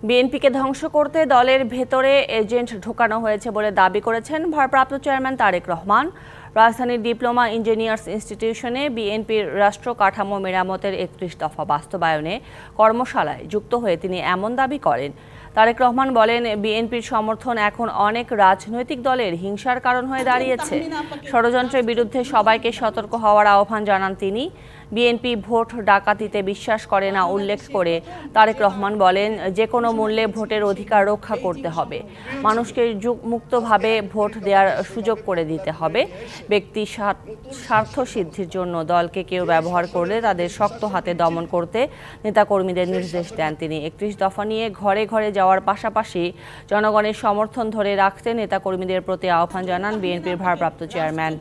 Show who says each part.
Speaker 1: বিএনপিকে ধ্বংস করতে দলের ভেতরে এজেন্ট ঢোকানো হয়েছে বলে দাবি করেছেন ভারপ্রাপ্ত চেয়ারম্যান তারেক রহমান। রাজধানীর ডিপ্লোমা ইঞ্জিনিয়ার্স ইনস্টিটিউশনে বিএনপির রাষ্ট্র কাঠামো মেরামতের ৩১ দফা বাস্তবায়নে কর্মশালায় যুক্ত হয়ে তিনি এমন দাবি করেন। তারেক রহমান বলেন, বিএনপির সমর্থন এখন অনেক রাজনৈতিক দলের হিংসার কারণ হয়ে দাঁড়িয়েছে। ষড়যন্ত্রের বিরুদ্ধে সবাইকে সতর্ক হওয়ার আহ্বান জানান তিনি। বিএনপি ভোট ডাকাতিতে বিশ্বাস করে না উল্লেখ করে তারেক রহমান বলেন, যে কোনো মূল্যে ভোটের অধিকার রক্ষা করতে হবে। মানুষকে মুক্তভাবে ভোট দেওয়ার সুযোগ করে দিতে হবে। ব্যক্তি স্বার্থ সিদ্ধির জন্য দলকে কেউ ব্যবহার করলে তাদের শক্ত হাতে দমন করতে নেতাকর্মীদের নির্দেশ দেন তিনি। ৩১ দফা নিয়ে ঘরে ঘরে যাওয়ার পাশাপাশি জনগণের সমর্থন ধরে রাখতে নেতাকর্মীদের প্রতি আহ্বান জানান বিএনপির ভারপ্রাপ্ত চেয়ারম্যান।